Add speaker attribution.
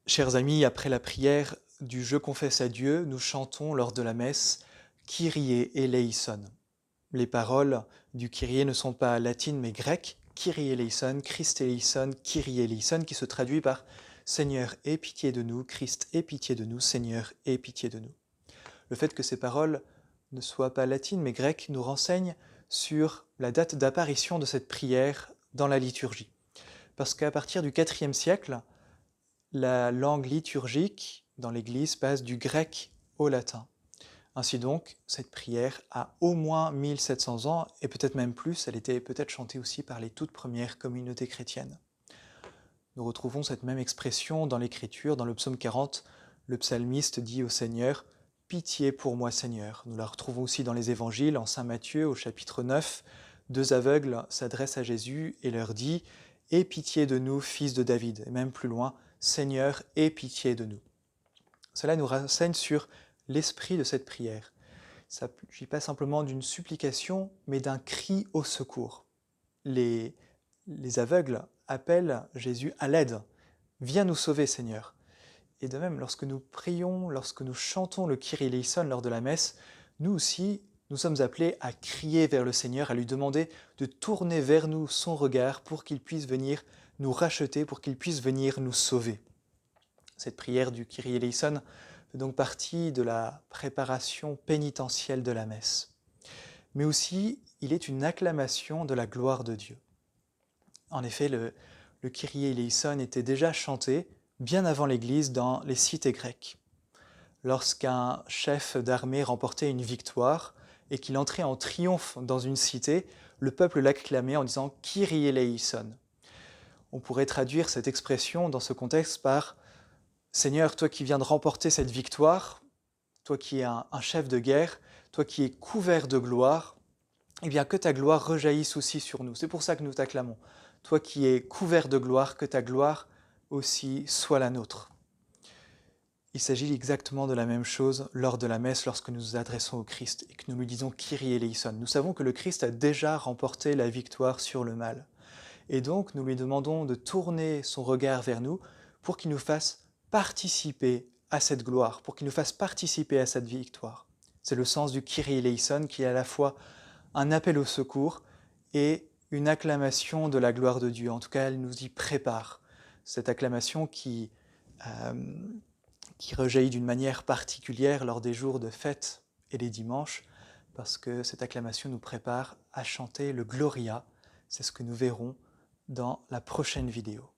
Speaker 1: Chers amis, après la prière du Je confesse à Dieu, nous chantons lors de la messe Kyrie eleison. Les paroles du Kyrie ne sont pas latines mais grecques, Kyrie eleison, Christ eleison, Kyrie eleison, qui se traduit par Seigneur, aie pitié de nous, Christ, aie pitié de nous, Seigneur, aie pitié de nous. Le fait que ces paroles ne soient pas latines mais grecques nous renseigne sur la date d'apparition de cette prière dans la liturgie. Parce qu'à partir du IVe siècle, la langue liturgique dans l'Église passe du grec au latin. Ainsi donc, cette prière a au moins 1700 ans, et peut-être même plus, elle était peut-être chantée aussi par les toutes premières communautés chrétiennes. Nous retrouvons cette même expression dans l'Écriture, dans le psaume 40, le psalmiste dit au Seigneur « Pitié pour moi Seigneur ». Nous la retrouvons aussi dans les évangiles, en Saint Matthieu au chapitre 9, deux aveugles s'adressent à Jésus et leur dit « Aie pitié de nous, fils de David ». Et même plus loin, « Seigneur, aie pitié de nous ». Cela nous renseigne sur l'esprit de cette prière. Il ne s'agit pas simplement d'une supplication, mais d'un cri au secours. Les aveugles appellent Jésus à l'aide. « Viens nous sauver, Seigneur ». Et de même, lorsque nous prions, lorsque nous chantons le Kyrie eleison lors de la messe, nous aussi, nous sommes appelés à crier vers le Seigneur, à lui demander de tourner vers nous son regard pour qu'il puisse venir nous racheter, pour qu'il puisse venir nous sauver. Cette prière du Kyrie eleison fait donc partie de la préparation pénitentielle de la messe. Mais aussi, il est une acclamation de la gloire de Dieu. En effet, le Kyrie eleison était déjà chanté bien avant l'Église dans les cités grecques. Lorsqu'un chef d'armée remportait une victoire et qu'il entrait en triomphe dans une cité, le peuple l'acclamait en disant « Kyrie eleison ». On pourrait traduire cette expression dans ce contexte par « Seigneur, toi qui viens de remporter cette victoire, toi qui es un chef de guerre, toi qui es couvert de gloire, eh bien que ta gloire rejaillisse aussi sur nous. C'est pour ça que nous t'acclamons. Toi qui es couvert de gloire, que ta gloire aussi soit la nôtre. » Il s'agit exactement de la même chose lors de la messe, lorsque nous nous adressons au Christ et que nous lui disons « Kyrie eleison ». Nous savons que le Christ a déjà remporté la victoire sur le mal. Et donc, nous lui demandons de tourner son regard vers nous pour qu'il nous fasse participer à cette gloire, pour qu'il nous fasse participer à cette victoire. C'est le sens du Kyrie eleison qui est à la fois un appel au secours et une acclamation de la gloire de Dieu. En tout cas, elle nous y prépare. Cette acclamation qui rejaillit d'une manière particulière lors des jours de fête et les dimanches, parce que cette acclamation nous prépare à chanter le Gloria. C'est ce que nous verrons dans la prochaine vidéo.